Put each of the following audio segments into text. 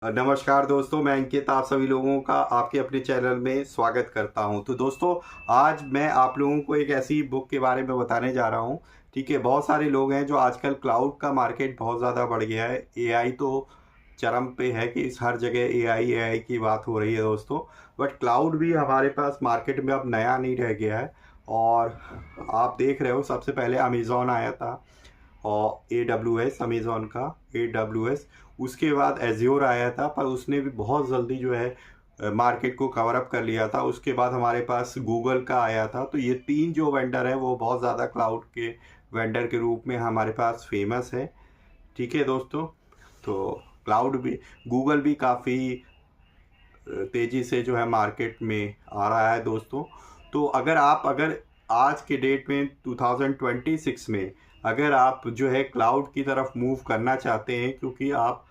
नमस्कार दोस्तों, मैं अंकित आप सभी लोगों का आपके अपने चैनल में स्वागत करता हूं। तो दोस्तों, आज मैं आप लोगों को एक ऐसी बुक के बारे में बताने जा रहा हूं। ठीक है, बहुत सारे लोग हैं जो आजकल क्लाउड का मार्केट बहुत ज़्यादा बढ़ गया है। एआई तो चरम पे है कि इस हर जगह एआई एआई की बात हो रही है दोस्तों। बट क्लाउड भी हमारे पास मार्केट में अब नया नहीं रह गया है। और आप देख रहे हो, सबसे पहले अमेज़ॉन आया था और AWS, अमेज़ॉन का AWS। उसके बाद एज्योर आया था, पर उसने भी बहुत जल्दी जो है मार्केट को कवर अप कर लिया था। उसके बाद हमारे पास गूगल का आया था। तो ये तीन जो वेंडर हैं वो बहुत ज़्यादा क्लाउड के वेंडर के रूप में हमारे पास फेमस है। ठीक है दोस्तों, तो क्लाउड भी, गूगल भी काफ़ी तेज़ी से जो है मार्केट में आ रहा है दोस्तों। तो अगर आज के डेट में 2026 में अगर आप जो है क्लाउड की तरफ मूव करना चाहते हैं, क्योंकि आप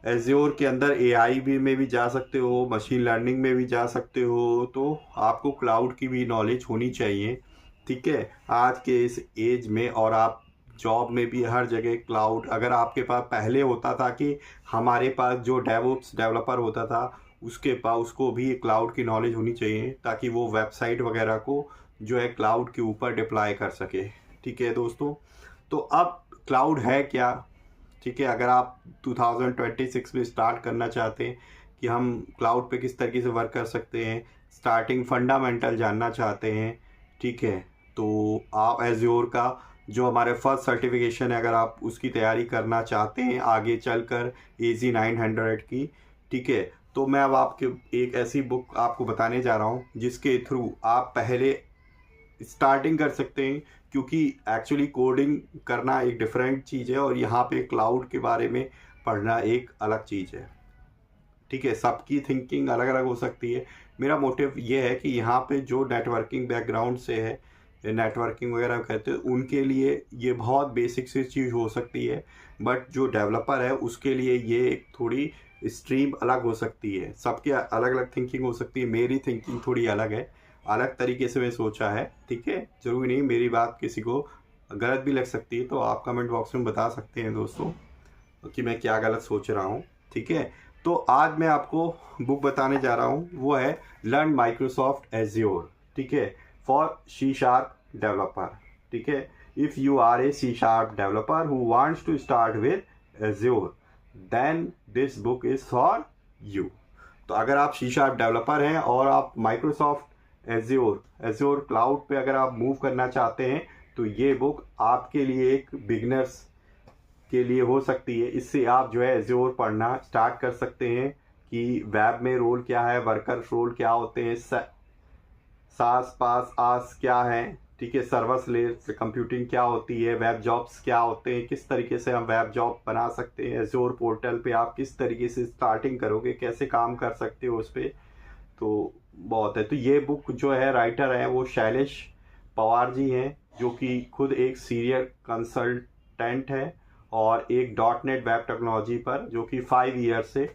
एज्योर के अंदर एआई भी में भी जा सकते हो, मशीन लर्निंग में भी जा सकते हो, तो आपको क्लाउड की भी नॉलेज होनी चाहिए। ठीक है, आज के इस एज में, और आप जॉब में भी हर जगह क्लाउड, अगर आपके पास पहले होता था कि हमारे पास जो डेवऑप्स डेवलपर होता था उसके पास, उसको भी क्लाउड की नॉलेज होनी चाहिए ताकि वो वेबसाइट वगैरह को जो है क्लाउड के ऊपर डिप्लॉय कर सके। ठीक है दोस्तों, तो अब क्लाउड है क्या? ठीक है, अगर आप 2026 में स्टार्ट करना चाहते हैं कि हम क्लाउड पे किस तरीके से वर्क कर सकते हैं, स्टार्टिंग फंडामेंटल जानना चाहते हैं, ठीक है, तो आप एज्योर का जो हमारे फर्स्ट सर्टिफिकेशन है, अगर आप उसकी तैयारी करना चाहते हैं आगे चलकर AZ900 की, ठीक है, तो मैं अब आपके एक ऐसी बुक आपको बताने जा रहा हूँ जिसके थ्रू आप पहले स्टार्टिंग कर सकते हैं। क्योंकि एक्चुअली कोडिंग करना एक डिफरेंट चीज़ है और यहाँ पे क्लाउड के बारे में पढ़ना एक अलग चीज़ है। ठीक है, सबकी थिंकिंग अलग अलग हो सकती है। मेरा मोटिव ये है कि यहाँ पे जो नेटवर्किंग बैकग्राउंड से है, नेटवर्किंग वगैरह कहते हैं, उनके लिए ये बहुत बेसिक सी चीज़ हो सकती है। बट जो डेवलपर है उसके लिए ये एक थोड़ी स्ट्रीम अलग हो सकती है। सबके अलग अलग थिंकिंग हो सकती है। मेरी थिंकिंग थोड़ी अलग है, अलग तरीके से मैं सोचा है। ठीक है, ज़रूरी नहीं मेरी बात किसी को गलत भी लग सकती है, तो आप कमेंट बॉक्स में बता सकते हैं दोस्तों कि मैं क्या गलत सोच रहा हूँ। ठीक है, तो आज मैं आपको बुक बताने जा रहा हूँ, वो है लर्न माइक्रोसॉफ्ट एज्योर। ठीक है, फॉर सी शार्प डेवलपर। ठीक है, if you are a C sharp developer who wants to start with Azure, then this book is for you. तो अगर आप सी शार्प डेवलपर हैं और आप माइक्रोसॉफ्ट एज्योर क्लाउड पे अगर आप मूव करना चाहते हैं, तो ये बुक आपके लिए एक बिगनर्स के लिए हो सकती है। इससे आप जो है एज्योर पढ़ना स्टार्ट कर सकते हैं कि वेब में रोल क्या है, वर्कर रोल क्या होते हैं, सास पास आस क्या है, ठीक है, सर्वर्स लेयर कंप्यूटिंग क्या होती है, वेब जॉब्स क्या होते हैं, किस तरीके से हम वेब जॉब बना सकते हैं, एज्योर पोर्टल पे आप किस तरीके से स्टार्टिंग करोगे, कैसे काम कर सकते हो उस पर। तो बहुत है। तो ये बुक जो है, राइटर है वो शैलेश पवार जी हैं, जो कि खुद एक सीनियर कंसल्टेंट है और एक डॉट नेट वेब टेक्नोलॉजी पर जो कि 5 ईयर से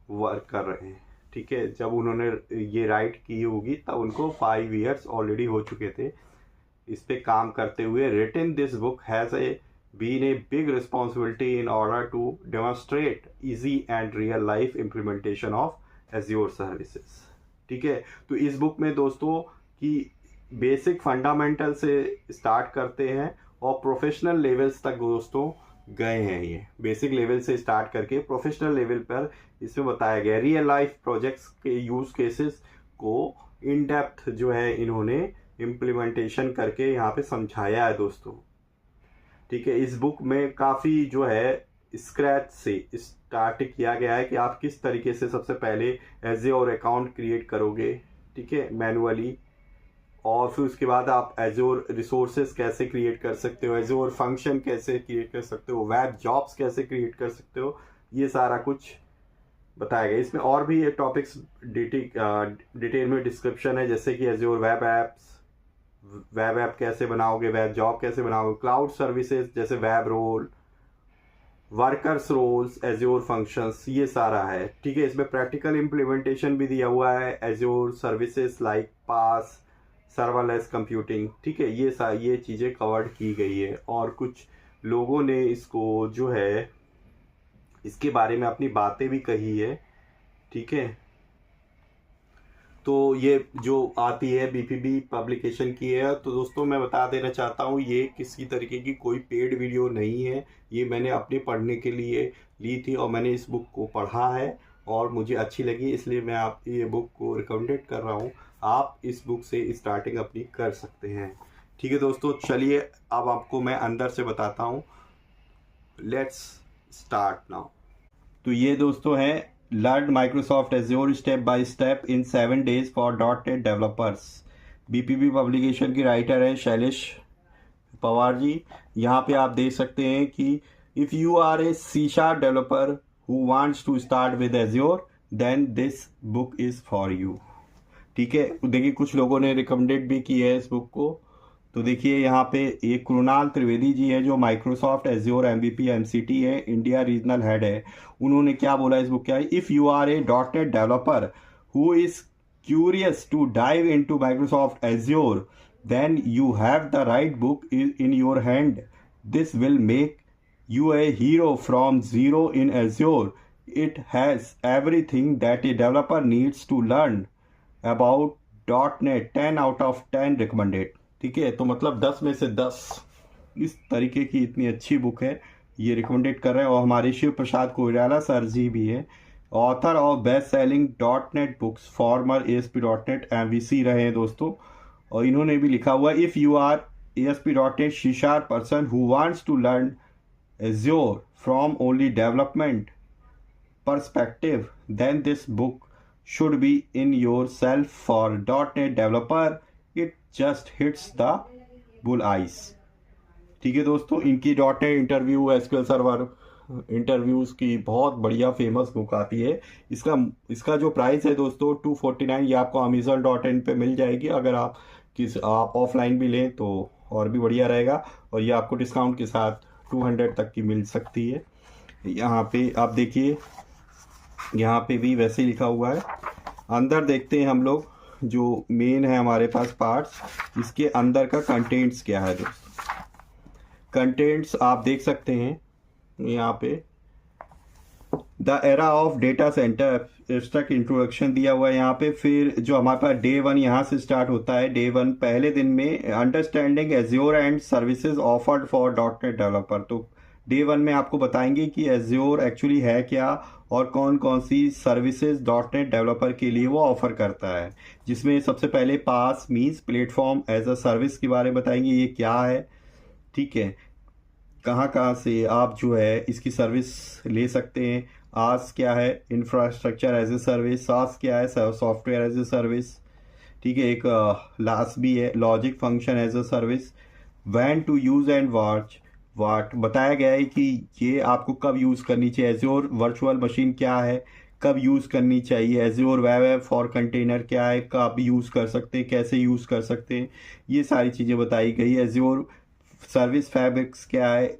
वर्क कर रहे हैं। ठीक है, जब उन्होंने ये राइट की होगी तब उनको 5 ईयर्स ऑलरेडी हो चुके थे इस पे काम करते हुए। Written this book has a been a big responsibility in order to demonstrate easy and real life implementation of Azure services. ठीक है, तो इस बुक में दोस्तों की बेसिक फंडामेंटल से स्टार्ट करते हैं और प्रोफेशनल लेवल्स तक दोस्तों गए हैं। ये बेसिक लेवल से स्टार्ट करके प्रोफेशनल लेवल पर इसमें बताया गया रियल लाइफ प्रोजेक्ट्स के यूज केसेस को इन डेप्थ जो है इन्होंने इम्प्लीमेंटेशन करके यहाँ पे समझाया है दोस्तों। ठीक है, इस बुक में काफ़ी जो है स्क्रैच से स्टार्ट किया गया है कि आप किस तरीके से सबसे पहले एज्योर अकाउंट क्रिएट करोगे, ठीक है, मैनुअली, और फिर उसके बाद आप एज्योर रिसोर्सेज कैसे क्रिएट कर सकते हो, एज्योर फंक्शन कैसे क्रिएट कर सकते हो, वेब जॉब्स कैसे क्रिएट कर सकते हो, ये सारा कुछ बताया गया। इसमें और भी ये टॉपिक्स डिटेल में डिस्क्रिप्शन है, जैसे कि Azure web apps, web app कैसे बनाओगे, वेब जॉब कैसे बनाओगे, क्लाउड सर्विसेज जैसे web role, workers roles, Azure functions, ये सारा है। ठीक है, इसमें प्रैक्टिकल इम्प्लीमेंटेशन भी दिया हुआ है, एज्योर सर्विसेज लाइक पास, सर्वरलेस कंप्यूटिंग। ठीक है, ये चीज़ें कवर्ड की गई है और कुछ लोगों ने इसको जो है इसके बारे में अपनी बातें भी कही है, ठीक है। तो ये जो आती है बीपीबी पब्लिकेशन की है। तो दोस्तों मैं बता देना चाहता हूँ ये किसी तरीके की कोई पेड वीडियो नहीं है, ये मैंने अपने पढ़ने के लिए ली थी और मैंने इस बुक को पढ़ा है और मुझे अच्छी लगी, इसलिए मैं आप ये बुक को रिकमेंडेड कर रहा हूँ। आप इस बुक से स्टार्टिंग अपनी कर सकते हैं, ठीक है दोस्तों। चलिए अब आपको मैं अंदर से बताता हूँ। Let's start now. तो ये दोस्तों है learn Microsoft Azure step by step in 7 days for .NET developers. BPB publication की राइटर है शैलेश पवार जी। यहाँ पे आप देख सकते हैं कि if you are a C# developer who wants to start with Azure then this book is for you, ठीक है। देखिए कुछ लोगों ने रिकमेंडेड भी की है इस बुक को। तो देखिए यहाँ पे एक कृणाल त्रिवेदी जी है जो माइक्रोसॉफ्ट एज्योर MVP MCT है, इंडिया रीजनल हेड है। उन्होंने क्या बोला इस बुक क्या है, if you are a .NET developer who is curious to dive into Microsoft Azure then you have the right book in your hand. This will make you a hero from zero in Azure. It has everything that a developer needs to learn about .NET. 10 out of 10 recommended, ठीक है। तो मतलब 10 में से 10 इस तरीके की इतनी अच्छी बुक है, ये रिकमेंडेड कर रहे हैं। और हमारे शिव प्रसाद कोइराला सर जी भी है, author of best selling .NET books, farmer ASP.NET MVC रहे हैं दोस्तों। और इन्होंने भी लिखा हुआ if you are ASP.NET C# person who wants to learn Azure from only development perspective, then this book should be in yourself for .NET developer. It just hits the bull eyes, ठीक है दोस्तों। इनकी .NET interview SQL server interviews की बहुत बढ़िया famous book आती है। इसका जो प्राइस है दोस्तों 249, ये आपको Amazon.in पे मिल जाएगी। अगर आप ऑफलाइन भी लें तो और भी बढ़िया रहेगा, और ये आपको डिस्काउंट के साथ 200 तक की मिल सकती है। यहाँ पे आप देखिए, यहाँ पे भी वैसे ही लिखा हुआ है। अंदर देखते हैं हम लोग, जो मेन है हमारे पास पार्ट्स, इसके अंदर का कंटेंट्स क्या है दोस्तों। कंटेंट्स आप देख सकते हैं यहाँ पे, the era of data centre abstract introduction दिया हुआ है यहाँ पे। फिर जो हमारे पास डे 1 यहाँ से स्टार्ट होता है। डे 1 पहले दिन में understanding azure and services offered for .NET developer. तो डे 1 में आपको बताएंगे कि एज्योर एक्चुअली है क्या और कौन कौन सी सर्विसेज .NET डेवलपर के लिए वो ऑफर करता है, जिसमें सबसे पहले PaaS means platform as a service के बारे में बताएंगे ये क्या है, ठीक है। कहाँ से आप जो है इसकी सर्विस ले सकते हैं। आस क्या है, इंफ्रास्ट्रक्चर एज ए सर्विस। सास क्या है, सॉफ्टवेयर एज ए सर्विस, ठीक है। एक लास भी है, logic function as a service. When to use and what बताया गया है कि ये आपको कब यूज़ करनी चाहिए। एज्योर वर्चुअल मशीन क्या है, कब यूज़ करनी चाहिए। एज्योर वेब फॉर कंटेनर क्या है, कब यूज़ कर सकते हैं, कैसे यूज़ कर सकते हैं, ये सारी चीज़ें बताई गई। एज्योर सर्विस फैब्रिक्स क्या है,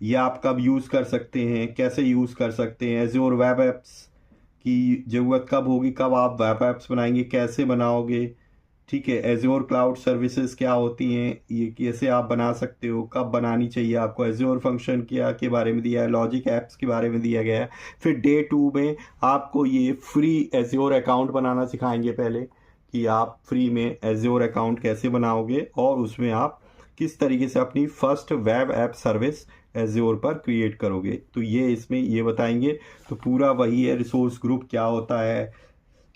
ये आप कब यूज़ कर सकते हैं, कैसे यूज़ कर सकते हैं। एज्योर वेब एप्स की ज़रूरत कब होगी, कब आप वेब एप्स बनाएंगे, कैसे बनाओगे, ठीक है। एज्योर क्लाउड सर्विसेज क्या होती हैं, ये कैसे आप बना सकते हो, कब बनानी चाहिए आपको। एज्योर फंक्शन क्या के बारे में दिया है, लॉजिक एप्स के बारे में दिया गया है। फिर डे 2 में आपको ये फ्री एज्योर अकाउंट बनाना सिखाएंगे पहले, कि आप फ्री में एज्योर अकाउंट कैसे बनाओगे और उसमें आप किस तरीके से अपनी first web app service azure पर क्रिएट करोगे, तो ये इसमें ये बताएंगे। तो पूरा वही है। रिसोर्स ग्रुप क्या होता है,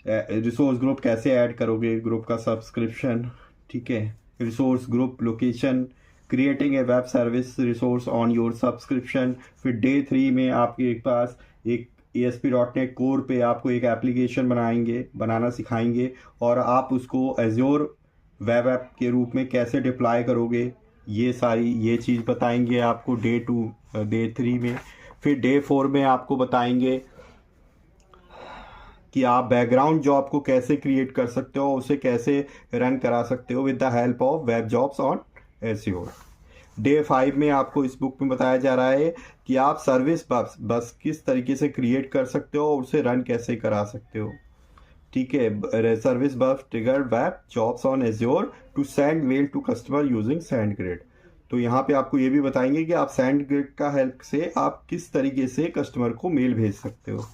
रिसोर्स ग्रुप कैसे ऐड करोगे, ग्रुप का सब्सक्रिप्शन, ठीक है। Resource group location, creating a web service resource on your subscription. फिर डे 3 में आपके पास एक ASP.NET कोर पे आपको एक एप्लीकेशन बनाना सिखाएंगे, और आप उसको एज्योर वेब ऐप के रूप में कैसे डिप्लॉय करोगे, ये चीज़ बताएंगे आपको डे 3 में। फिर डे 4 में आपको बताएंगे कि आप बैकग्राउंड जॉब को कैसे क्रिएट कर सकते हो, उसे कैसे रन करा सकते हो with the help of web jobs on azure. Day 5 में आपको इस बुक में बताया जा रहा है कि आप सर्विस बस किस तरीके से क्रिएट कर सकते हो और उसे रन कैसे करा सकते हो, ठीक है। Service bus trigger web jobs on Azure to send mail to customer using SendGrid। तो यहाँ पे आपको ये भी बताएंगे कि आप SendGrid का हेल्प से आप किस तरीके से कस्टमर को मेल भेज सकते हो।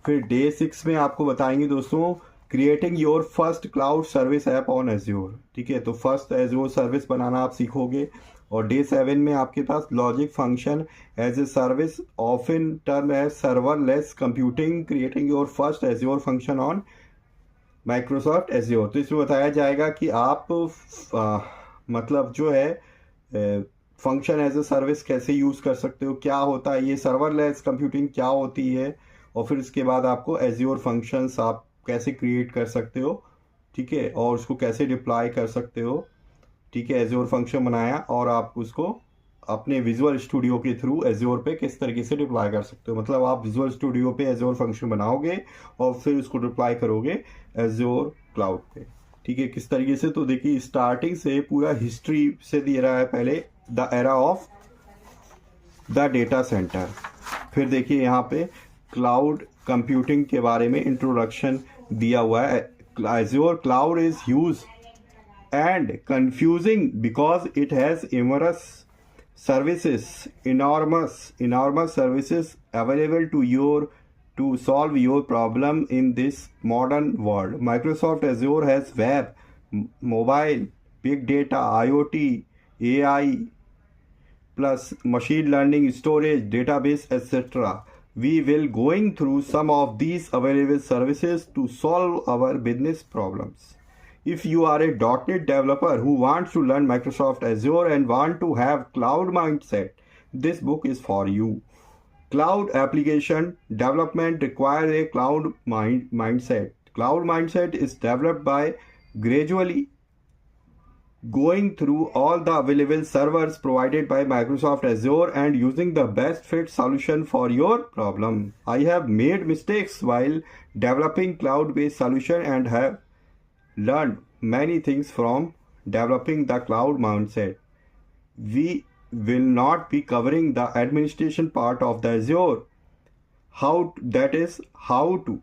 फिर डे 6 में आपको बताएंगे दोस्तों creating your first cloud service app on azure. ठीक है, तो फर्स्ट एज्योर सर्विस बनाना आप सीखोगे। और डे 7 में आपके पास logic function as a service often term as serverless computing creating your first Azure function on Microsoft Azure. तो इसमें बताया जाएगा कि आप मतलब जो है फंक्शन एज ए सर्विस कैसे यूज़ कर सकते हो, क्या होता है ये सर्वरलेस कंप्यूटिंग क्या होती है, और फिर इसके बाद आपको एज्योर फंक्शंस आप कैसे क्रिएट कर सकते हो। ठीक है, और उसको कैसे डिप्लॉय कर सकते हो। ठीक है, एज्योर फंक्शन बनाया और आप उसको अपने विजुअल स्टूडियो के थ्रू एज्योर पे किस तरीके से डिप्लॉय कर सकते हो। मतलब आप विजुअल स्टूडियो पे एज्योर फंक्शन बनाओगे और फिर उसको डिप्लॉय करोगे एज्योर क्लाउड पे। ठीक है, किस तरीके से, तो देखिए स्टार्टिंग से पूरा हिस्ट्री से दे रहा है। पहले the era of the data centre, फिर देखिए यहाँ पे क्लाउड कंप्यूटिंग के बारे में इंट्रोडक्शन दिया हुआ है। Azure cloud is use and confusing because it has numerous services, enormous services available to solve your problem in this modern world. Microsoft Azure has web, mobile, big data, IoT, AI, plus machine learning, storage, database, etc. We will going through some of these available services to solve our business problems. If you are a .NET developer who wants to learn Microsoft Azure and want to have cloud mindset, this book is for you. Cloud application development requires a cloud mindset. Cloud mindset is developed by gradually going through all the available servers provided by Microsoft Azure and using the best fit solution for your problem. I have made mistakes while developing cloud-based solution and have learned many things from developing the cloud mindset. We will not be covering the administration part of the Azure. How to,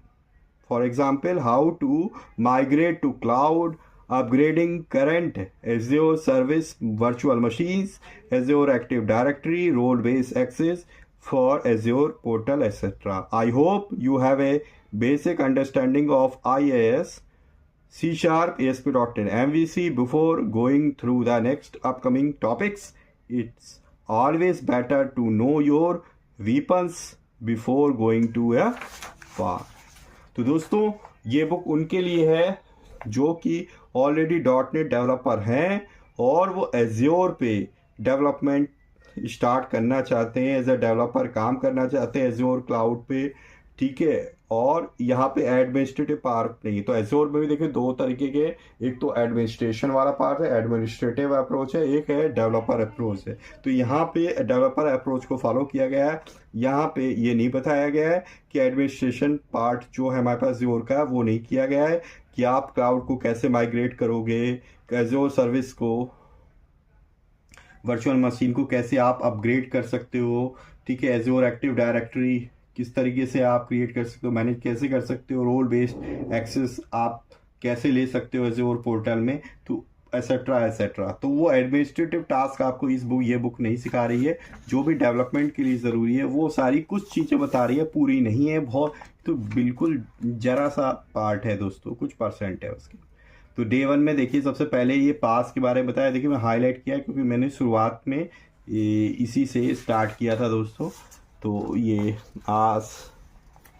for example, how to migrate to cloud, upgrading current Azure service virtual machines, Azure Active Directory, role-based access for Azure portal, etc. I hope you have a basic understanding of IaaS, C#, ASP.NET, MVC before going through the next upcoming topics. It's always better to know your weapons before going to a war. तो दोस्तों ये book उनके लिए है जो कि already .NET developer हैं और वो एज्योर पे डेवलपमेंट स्टार्ट करना चाहते हैं, एज ए डेवलपर काम करना चाहते हैं एज्योर क्लाउड पे। ठीक है, और यहाँ पे एडमिनिस्ट्रेटिव पार्ट नहीं। तो एज्योर में भी देखिए दो तरीके के, एक तो एडमिनिस्ट्रेशन वाला पार्ट है, एडमिनिस्ट्रेटिव अप्रोच है, एक है डेवलपर अप्रोच है। तो यहाँ पे डेवलपर अप्रोच को फॉलो किया गया है। यहाँ पे ये नहीं बताया गया है कि एडमिनिस्ट्रेशन पार्ट जो है हमारे पास एज्योर का वो नहीं किया गया है कि आप क्लाउड को कैसे माइग्रेट करोगे, एज्योर सर्विस को, वर्चुअल मशीन को कैसे आप अपग्रेड कर सकते हो। ठीक है, एज्योर एक्टिव डायरेक्टरी किस तरीके से आप क्रिएट कर सकते हो, मैनेज कैसे कर सकते हो, रोल बेस्ड एक्सेस आप कैसे ले सकते हो एज्योर पोर्टल में, तो एसेट्रा एसेट्रा। तो वो एडमिनिस्ट्रेटिव टास्क आपको ये बुक नहीं सिखा रही है। जो भी डेवलपमेंट के लिए ज़रूरी है वो सारी कुछ चीज़ें बता रही है, पूरी नहीं है बहुत, तो बिल्कुल जरा सा पार्ट है दोस्तों, कुछ परसेंट है उसकी। तो डे 1 में देखिए सबसे पहले ये पास के बारे में बताया। देखिए मैं हाईलाइट किया क्योंकि मैंने शुरुआत में इसी से स्टार्ट किया था दोस्तों। तो ये आस,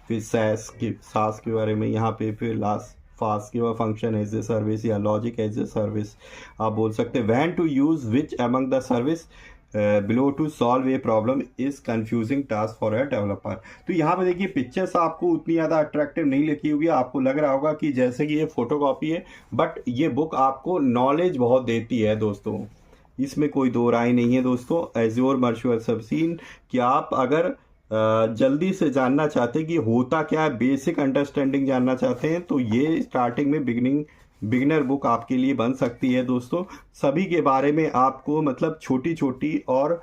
फिर सास के बारे में यहाँ पे, फिर लास्ट फास्ट के बाद फंक्शन एज ए सर्विस या लॉजिक एज ए सर्विस आप बोल सकते हैं। When to use which among the service below to solve a problem is confusing task for a developer. तो यहाँ पे देखिए पिक्चर्स आपको उतनी ज़्यादा अट्रैक्टिव नहीं लिखी हुई है, आपको लग रहा होगा कि जैसे कि ये फोटोकॉपी है, बट ये बुक आपको नॉलेज बहुत देती है दोस्तों, इसमें कोई दो राय नहीं है दोस्तों। एज्योर वर्चुअल मशीन कि आप अगर जल्दी से जानना चाहते हैं कि होता क्या है, बेसिक अंडरस्टैंडिंग जानना चाहते हैं, तो ये स्टार्टिंग में बिगिनर बुक आपके लिए बन सकती है दोस्तों। सभी के बारे में आपको मतलब छोटी छोटी और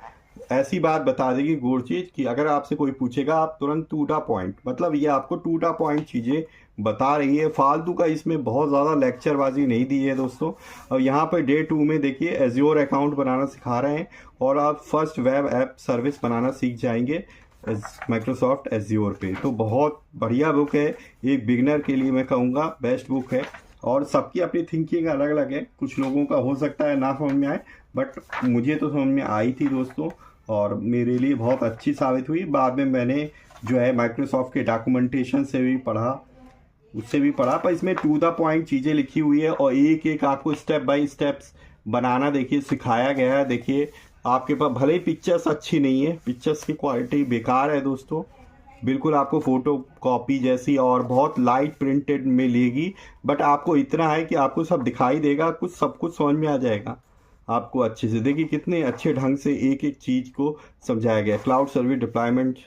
ऐसी बात बता देगी गुरचीज कि अगर आपसे कोई पूछेगा आप तुरंत टू द पॉइंट, मतलब ये आपको टू द पॉइंट चीज़ें बता रही है, फालतू का इसमें बहुत ज़्यादा लेक्चरबाजी नहीं दी है दोस्तों। और यहाँ पर डे 2 में देखिए एज्योर अकाउंट बनाना सिखा रहे हैं और आप फर्स्ट वेब ऐप सर्विस बनाना सीख जाएंगे माइक्रोसॉफ्ट एज्योर पे। तो बहुत बढ़िया बुक है, एक बिगनर के लिए मैं कहूँगा बेस्ट बुक है। और सबकी अपनी थिंकिंग अलग अलग है, कुछ लोगों का हो सकता है ना समझ में आए, बट मुझे तो समझ में आई थी दोस्तों और मेरे लिए बहुत अच्छी साबित हुई। बाद में मैंने जो है माइक्रोसॉफ्ट के डॉक्यूमेंटेशन से भी पढ़ा, उससे भी पढ़ा, पर इसमें टू द पॉइंट चीज़ें लिखी हुई है और एक एक आपको स्टेप बाय स्टेप्स बनाना देखिए सिखाया गया है। देखिए आपके पास भले ही पिक्चर्स अच्छी नहीं है, पिक्चर्स की क्वालिटी बेकार है दोस्तों, बिल्कुल आपको फोटो कॉपी जैसी और बहुत लाइट प्रिंटेड में लेगी, बट आपको इतना है कि आपको सब दिखाई देगा, कुछ सब कुछ समझ में आ जाएगा आपको अच्छे से। देखिए कितने अच्छे ढंग से एक एक चीज़ को समझाया गया। क्लाउड सर्विस डिप्लॉयमेंट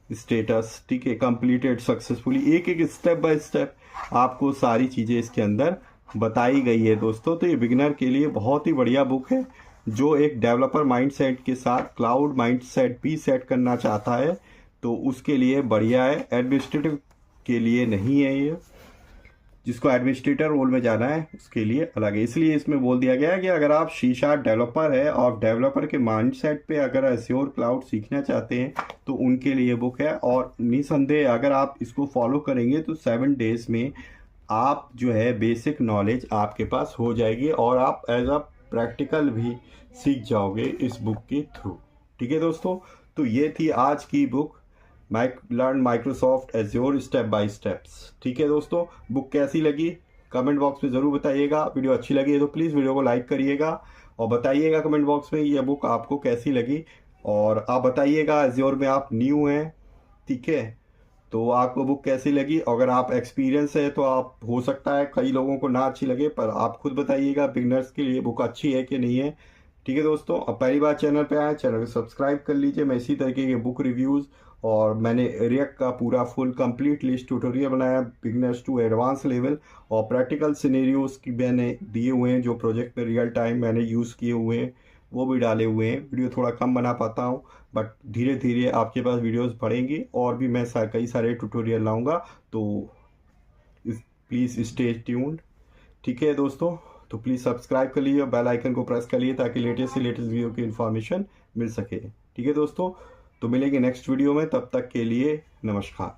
स्टेटस, ठीक है, कंप्लीटेड सक्सेसफुली, एक एक स्टेप बाय स्टेप आपको सारी चीज़ें इसके अंदर बताई गई है दोस्तों। तो ये बिगिनर के लिए बहुत ही बढ़िया बुक है, जो एक डेवलपर माइंडसेट के साथ क्लाउड माइंडसेट भी सेट करना चाहता है तो उसके लिए बढ़िया है। एडमिनिस्ट्रेटिव के लिए नहीं है ये, जिसको एडमिनिस्ट्रेटर रोल में जाना है उसके लिए अलग है। इसलिए इसमें बोल दिया गया है कि अगर आप शीशा डेवलपर है और डेवलपर के माइंडसेट पे अगर एज्योर क्लाउड सीखना चाहते हैं तो उनके लिए बुक है। और निसंदेह अगर आप इसको फॉलो करेंगे तो 7 डेज में आप जो है बेसिक नॉलेज आपके पास हो जाएगी और आप एज अ प्रैक्टिकल भी सीख जाओगे इस बुक के थ्रू। ठीक है दोस्तों, तो ये थी आज की book learn Microsoft Azure step by steps. ठीक है दोस्तों, बुक कैसी लगी कमेंट बॉक्स में ज़रूर बताइएगा। वीडियो अच्छी लगी है तो प्लीज़ वीडियो को लाइक करिएगा और बताइएगा कमेंट बॉक्स में ये बुक आपको कैसी लगी। और आप बताइएगा एज्योर में आप न्यू हैं, ठीक है, तो आपको बुक कैसी लगी। अगर आप एक्सपीरियंस है तो आप हो सकता है कई लोगों को ना अच्छी लगे, पर आप खुद बताइएगा बिगनर्स के लिए बुक अच्छी है कि नहीं है। ठीक है दोस्तों, अब पहली बार चैनल पे आए चैनल को सब्सक्राइब कर लीजिए। मैं इसी तरीके के बुक रिव्यूज़ और मैंने रिएक्ट का पूरा फुल कंप्लीट लिस्ट ट्यूटोरियल बनाया बिगनर्स टू एडवांस लेवल, और प्रैक्टिकल सिनेरियोज की मैंने दिए हुए हैं जो प्रोजेक्ट में रियल टाइम मैंने यूज़ किए हुए हैं वो भी डाले हुए हैं। वीडियो थोड़ा कम बना पाता हूँ बट धीरे धीरे आपके पास वीडियोस बढ़ेंगी और भी मैं कई सारे ट्यूटोरियल लाऊंगा, तो प्लीज़ स्टे ट्यून्ड। ठीक है दोस्तों, तो प्लीज़ सब्सक्राइब कर लीजिए और बेल आइकन को प्रेस कर लीजिए ताकि लेटेस्ट से लेटेस्ट वीडियो की इन्फॉर्मेशन मिल सके। ठीक है दोस्तों, तो मिलेंगे नेक्स्ट वीडियो में, तब तक के लिए नमस्कार।